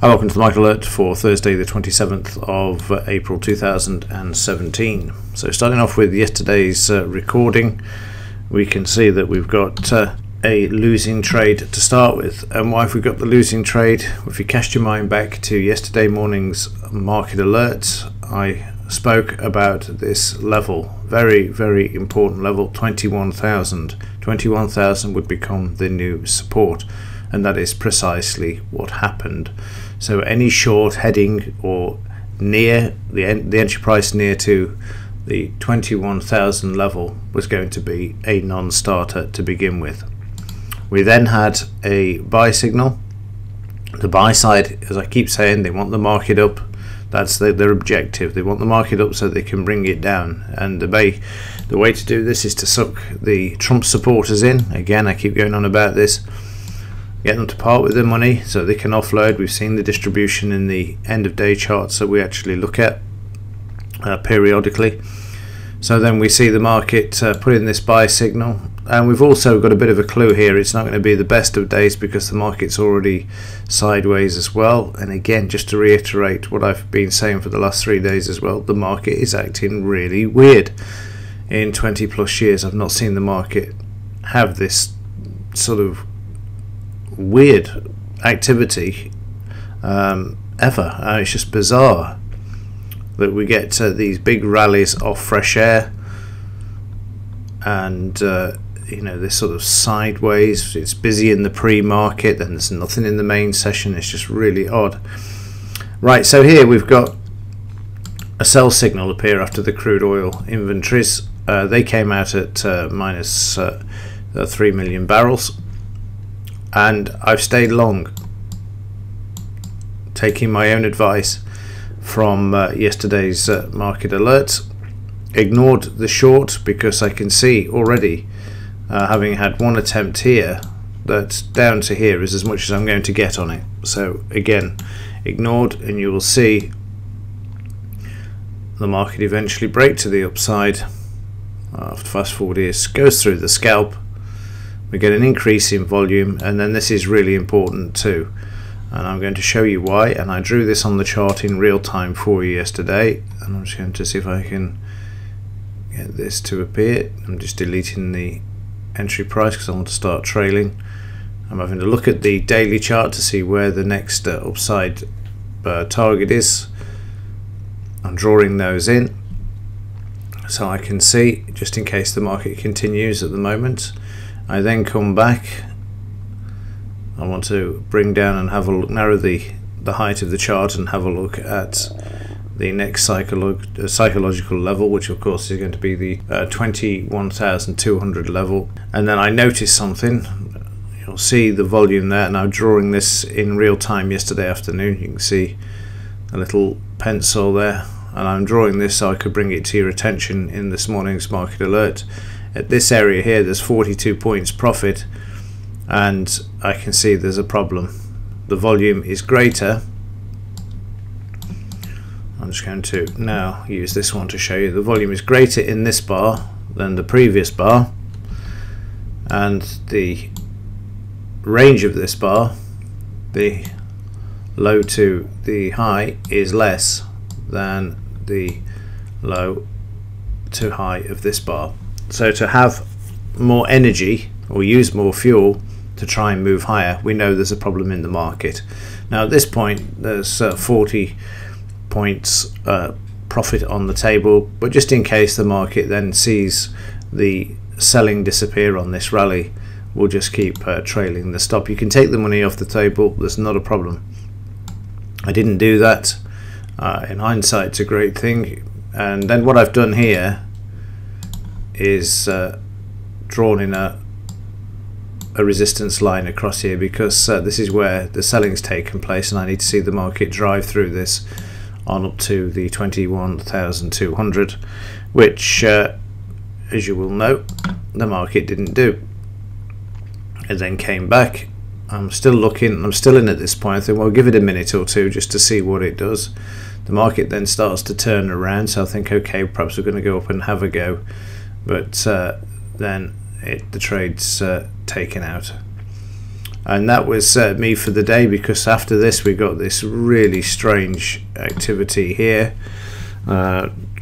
Hi, welcome to the Market Alert for Thursday the 27th of April 2017. So starting off with yesterday's recording, we can see that we've got a losing trade to start with. And why have we got the losing trade? If you cast your mind back to yesterday morning's Market Alert, I spoke about this level, very important level, 21,000. 21,000 would become the new support, and that is precisely what happened. So any short heading or near the entry price near to the 21,000 level was going to be a non-starter to begin with. We then had a buy signal. The buy side, as I keep saying, they want the market up. That's their objective. They want the market up so they can bring it down. And the way to do this is to suck the Trump supporters in. Again, I keep going on about this. Get them to part with their money so they can offload. We've seen the distribution in the end of day charts that we actually look at periodically. So then we see the market put in this buy signal, and we've also got a bit of a clue here. It's not going to be the best of days because the market's already sideways as well. And again, just to reiterate what I've been saying for the last 3 days as well, the market is acting really weird. In 20 plus years I've not seen the market have this sort of weird activity ever. It's just bizarre that we get these big rallies off fresh air, and this sort of sideways. It's busy in the pre-market, then there's nothing in the main session. It's just really odd. Right, so here we've got a sell signal appear after the crude oil inventories. They came out at minus 3 million barrels. And I've stayed long, taking my own advice from yesterday's Market Alert. Ignored the short because I can see already, having had one attempt here, that down to here is as much as I'm going to get on it. So again, ignored, and you will see the market eventually break to the upside. Fast forward here, goes through the scalp. We get an increase in volume, and then this is really important too, and I'm going to show you why. And I drew this on the chart in real time for you yesterday, and I'm just going to see if I can get this to appear. I'm just deleting the entry price because I want to start trailing. I'm having to look at the daily chart to see where the next upside target is. I'm drawing those in so I can see, just in case the market continues at the moment. I then come back. I want to bring down and have a look, narrow the height of the chart and have a look at the next psychological level, which of course is going to be the 21,200 level. And then I noticed something. You'll see the volume there. Now, drawing this in real time yesterday afternoon, you can see a little pencil there, and I'm drawing this so I could bring it to your attention in this morning's Market Alert. At this area here, there's 42 points profit, and I can see there's a problem. The volume is greater. I'm just going to now use this one to show you. The volume is greater in this bar than the previous bar, and the range of this bar, the low to the high, is less than the low to high of this bar. So to have more energy or use more fuel to try and move higher, we know there's a problem in the market. Now at this point there's 40 points profit on the table, but just in case the market then sees the selling disappear on this rally, we'll just keep trailing the stop. You can take the money off the table, there's not a problem. I didn't do that. In hindsight, it's a great thing. And then what I've done here is drawn in a resistance line across here, because this is where the selling's taken place, and I need to see the market drive through this on up to the 21,200, which as you will note, the market didn't do. It then came back. I'm still looking, I'm still in at this point. I think, well, give it a minute or two just to see what it does. The market then starts to turn around, so I think, okay, perhaps we're going to go up and have a go. But then the trade's taken out. And that was me for the day, because after this we got this really strange activity here.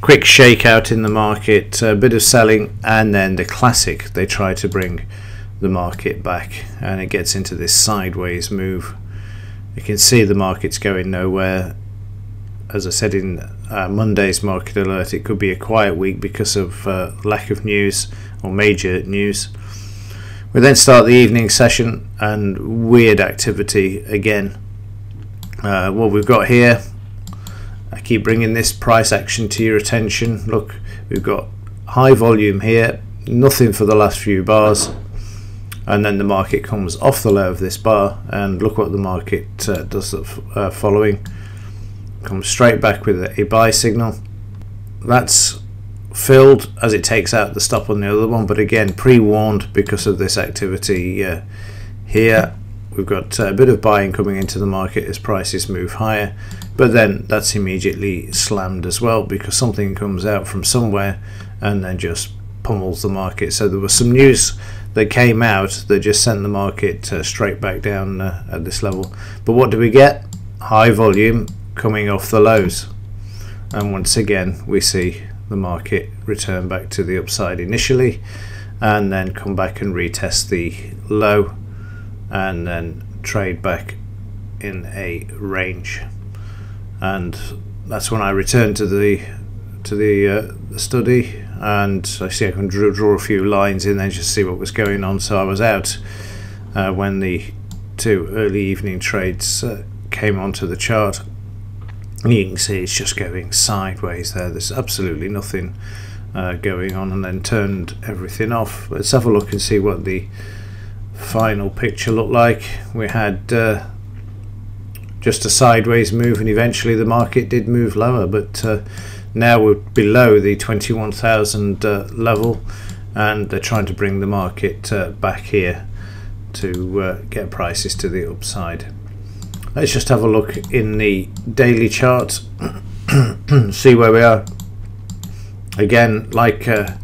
Quick shakeout in the market, a bit of selling, and then the classic, they try to bring the market back and it gets into this sideways move. You can see the market's going nowhere. As I said in Monday's market alert, it could be a quiet week because of lack of news or major news. We then start the evening session and weird activity again. What we've got here, I keep bringing this price action to your attention. Look, we've got high volume here, nothing for the last few bars, and then the market comes off the low of this bar, and look what the market does following. Comes straight back with a buy signal. That's filled as it takes out the stop on the other one, but again pre-warned because of this activity here. We've got a bit of buying coming into the market as prices move higher, but then that's immediately slammed as well because something comes out from somewhere and then just pummels the market. So there was some news that came out that just sent the market straight back down at this level. But what do we get? High volume coming off the lows, and once again we see the market return back to the upside initially and then come back and retest the low and then trade back in a range. And that's when I return to the study, and I see I can draw a few lines in there just to see what was going on. So I was out when the two early evening trades came onto the chart. And you can see it's just going sideways there. There's absolutely nothing going on, and then turned everything off. Let's have a look and see what the final picture looked like. We had just a sideways move, and eventually the market did move lower, but now we're below the 21,000 level, and they're trying to bring the market back here to get prices to the upside. Let's just have a look in the daily chart, see where we are. Again, like a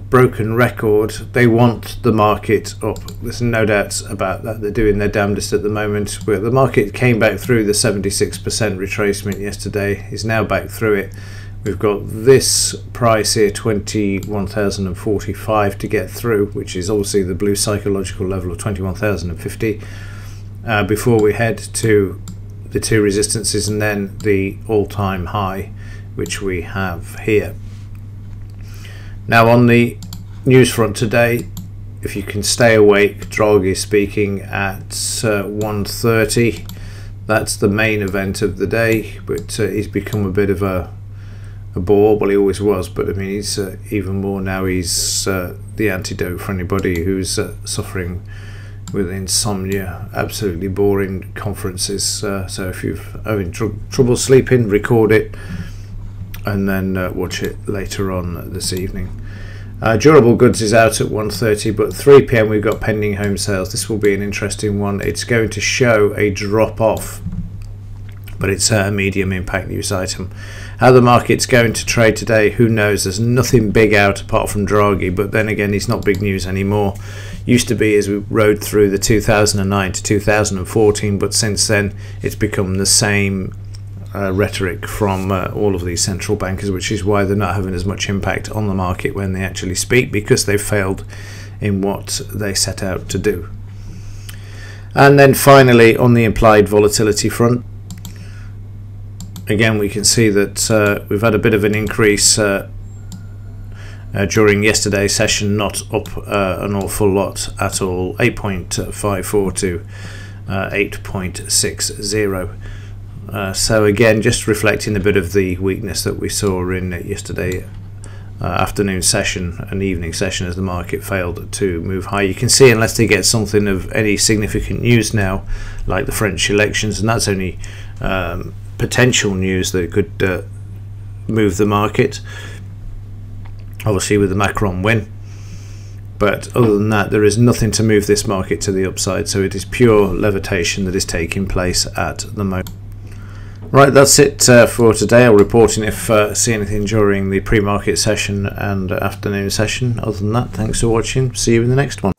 broken record, they want the market up. There's no doubts about that. They're doing their damnedest at the moment. Where the market came back through the 76% retracement yesterday, is now back through it. We've got this price here, 21,045 to get through, which is obviously the blue psychological level of 21,050. Before we head to the two resistances and then the all-time high, which we have here. Now on the news front today, if you can stay awake, Draghi is speaking at 1:30. That's the main event of the day, but he's become a bit of a bore. Well, he always was, but I mean he's even more now. He's the antidote for anybody who's suffering with insomnia. Absolutely boring conferences. So if you're having trouble sleeping, record it and then watch it later on this evening. Durable goods is out at 1:30, but 3 PM we've got pending home sales. This will be an interesting one. It's going to show a drop off, but it's a medium impact news item. How the market's going to trade today, who knows? There's nothing big out apart from Draghi, but then again he's not big news anymore. Used to be as we rode through the 2009 to 2014, but since then it's become the same rhetoric from all of these central bankers, which is why they're not having as much impact on the market when they actually speak, because they've failed in what they set out to do. And then finally, on the implied volatility front, again we can see that we've had a bit of an increase during yesterday's session, not up an awful lot at all, 8.54 to 8.60. So again, just reflecting a bit of the weakness that we saw in yesterday afternoon session and evening session as the market failed to move high. You can see unless they get something of any significant news now, like the French elections, and that's only potential news that could move the market, obviously with the Macron win. But other than that, there is nothing to move this market to the upside, so it is pure levitation that is taking place at the moment. Right, that's it for today. I'll report in if see anything during the pre-market session and afternoon session. Other than that, thanks for watching. See you in the next one.